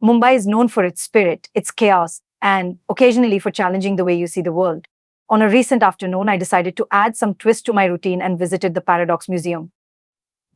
Mumbai is known for its spirit, its chaos, and occasionally for challenging the way you see the world. On a recent afternoon, I decided to add some twist to my routine and visited the Paradox Museum.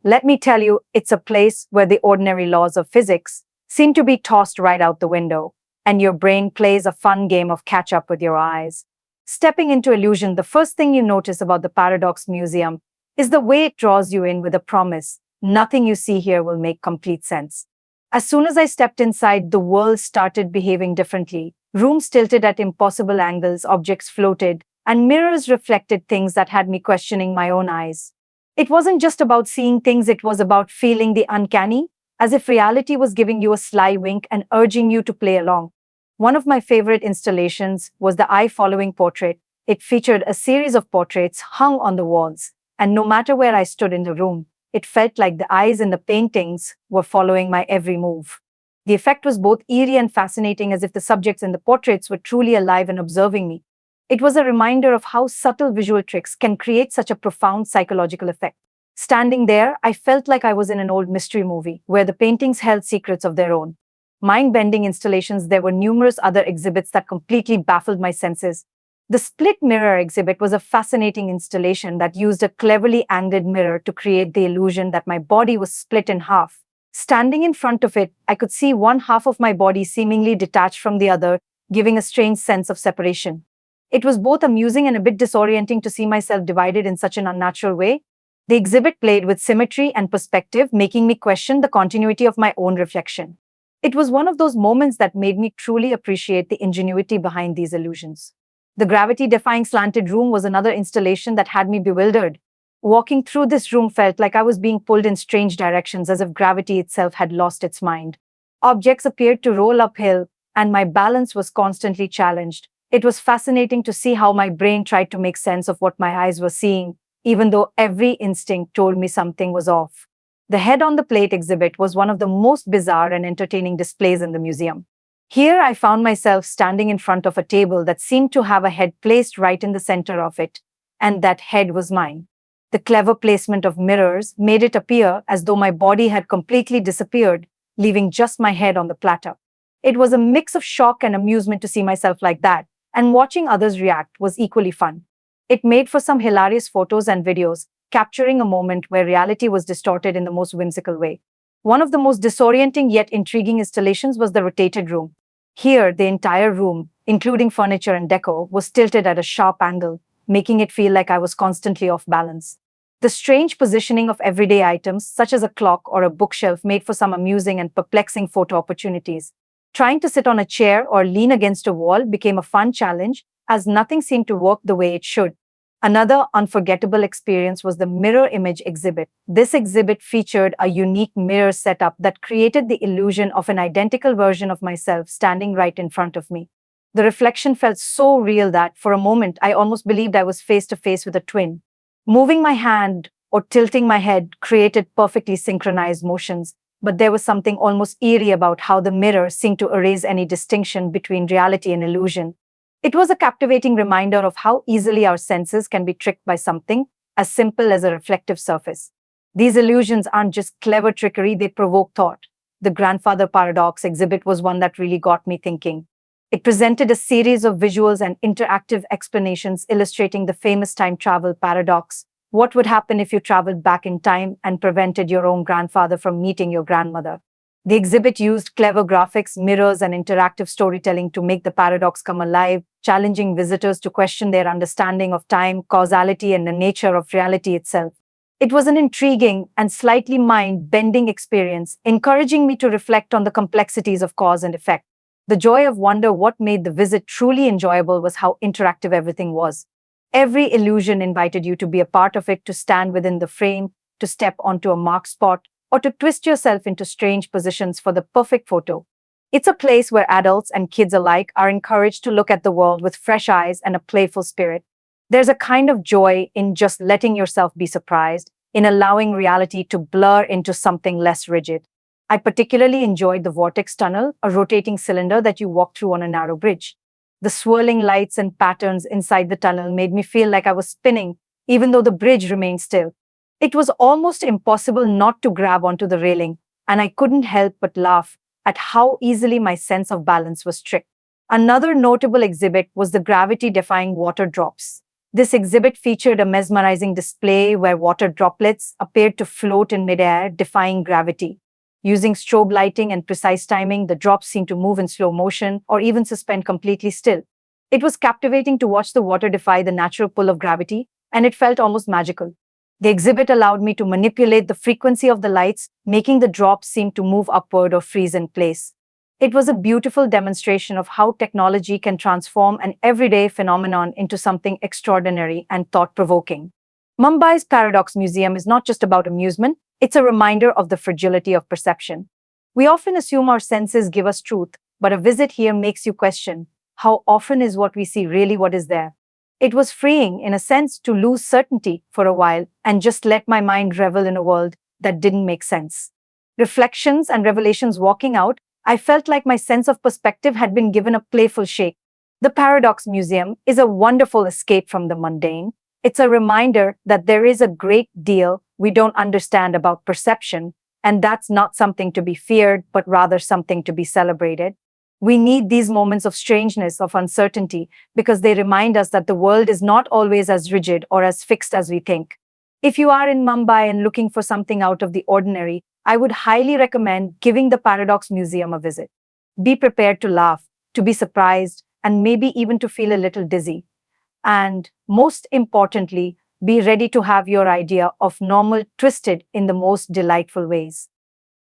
Let me tell you, it's a place where the ordinary laws of physics seem to be tossed right out the window, and your brain plays a fun game of catch up with your eyes. Stepping into illusion, the first thing you notice about the Paradox Museum is the way it draws you in with a promise. Nothing you see here will make complete sense. As soon as I stepped inside, the world started behaving differently. Rooms tilted at impossible angles, objects floated, and mirrors reflected things that had me questioning my own eyes. It wasn't just about seeing things, it was about feeling the uncanny, as if reality was giving you a sly wink and urging you to play along. One of my favorite installations was the eye-following portrait. It featured a series of portraits hung on the walls, and no matter where I stood in the room, it felt like the eyes in the paintings were following my every move. The effect was both eerie and fascinating, as if the subjects in the portraits were truly alive and observing me. It was a reminder of how subtle visual tricks can create such a profound psychological effect. Standing there, I felt like I was in an old mystery movie, where the paintings held secrets of their own. Mind-bending installations, there were numerous other exhibits that completely baffled my senses. The split mirror exhibit was a fascinating installation that used a cleverly angled mirror to create the illusion that my body was split in half. Standing in front of it, I could see one half of my body seemingly detached from the other, giving a strange sense of separation. It was both amusing and a bit disorienting to see myself divided in such an unnatural way. The exhibit played with symmetry and perspective, making me question the continuity of my own reflection. It was one of those moments that made me truly appreciate the ingenuity behind these illusions. The gravity-defying slanted room was another installation that had me bewildered. Walking through this room felt like I was being pulled in strange directions, as if gravity itself had lost its mind. Objects appeared to roll uphill, and my balance was constantly challenged. It was fascinating to see how my brain tried to make sense of what my eyes were seeing, even though every instinct told me something was off. The head on the plate exhibit was one of the most bizarre and entertaining displays in the museum. Here I found myself standing in front of a table that seemed to have a head placed right in the center of it, and that head was mine. The clever placement of mirrors made it appear as though my body had completely disappeared, leaving just my head on the platter. It was a mix of shock and amusement to see myself like that, and watching others react was equally fun. It made for some hilarious photos and videos, capturing a moment where reality was distorted in the most whimsical way. One of the most disorienting yet intriguing installations was the rotated room. Here, the entire room, including furniture and decor, was tilted at a sharp angle, making it feel like I was constantly off balance. The strange positioning of everyday items, such as a clock or a bookshelf, made for some amusing and perplexing photo opportunities. Trying to sit on a chair or lean against a wall became a fun challenge, as nothing seemed to work the way it should. Another unforgettable experience was the mirror image exhibit. This exhibit featured a unique mirror setup that created the illusion of an identical version of myself standing right in front of me. The reflection felt so real that, for a moment, I almost believed I was face to face with a twin. Moving my hand or tilting my head created perfectly synchronized motions, but there was something almost eerie about how the mirror seemed to erase any distinction between reality and illusion. It was a captivating reminder of how easily our senses can be tricked by something as simple as a reflective surface. These illusions aren't just clever trickery, they provoke thought. The grandfather paradox exhibit was one that really got me thinking. It presented a series of visuals and interactive explanations illustrating the famous time travel paradox. What would happen if you traveled back in time and prevented your own grandfather from meeting your grandmother? The exhibit used clever graphics, mirrors, and interactive storytelling to make the paradox come alive, challenging visitors to question their understanding of time, causality, and the nature of reality itself. It was an intriguing and slightly mind-bending experience, encouraging me to reflect on the complexities of cause and effect. The joy of wonder, what made the visit truly enjoyable, was how interactive everything was. Every illusion invited you to be a part of it, to stand within the frame, to step onto a marked spot, or to twist yourself into strange positions for the perfect photo. It's a place where adults and kids alike are encouraged to look at the world with fresh eyes and a playful spirit. There's a kind of joy in just letting yourself be surprised, in allowing reality to blur into something less rigid. I particularly enjoyed the vortex tunnel, a rotating cylinder that you walk through on a narrow bridge. The swirling lights and patterns inside the tunnel made me feel like I was spinning, even though the bridge remained still. It was almost impossible not to grab onto the railing, and I couldn't help but laugh at how easily my sense of balance was tricked. Another notable exhibit was the gravity-defying water drops. This exhibit featured a mesmerizing display where water droplets appeared to float in midair, defying gravity. Using strobe lighting and precise timing, the drops seemed to move in slow motion or even suspend completely still. It was captivating to watch the water defy the natural pull of gravity, and it felt almost magical. The exhibit allowed me to manipulate the frequency of the lights, making the drops seem to move upward or freeze in place. It was a beautiful demonstration of how technology can transform an everyday phenomenon into something extraordinary and thought-provoking. Mumbai's Paradox Museum is not just about amusement, it's a reminder of the fragility of perception. We often assume our senses give us truth, but a visit here makes you question, how often is what we see really what is there? It was freeing, in a sense, to lose certainty for a while and just let my mind revel in a world that didn't make sense. Reflections and revelations walking out, I felt like my sense of perspective had been given a playful shake. The Paradox Museum is a wonderful escape from the mundane. It's a reminder that there is a great deal we don't understand about perception, and that's not something to be feared, but rather something to be celebrated. We need these moments of strangeness, of uncertainty, because they remind us that the world is not always as rigid or as fixed as we think. If you are in Mumbai and looking for something out of the ordinary, I would highly recommend giving the Paradox Museum a visit. Be prepared to laugh, to be surprised, and maybe even to feel a little dizzy. And most importantly, be ready to have your idea of normal twisted in the most delightful ways.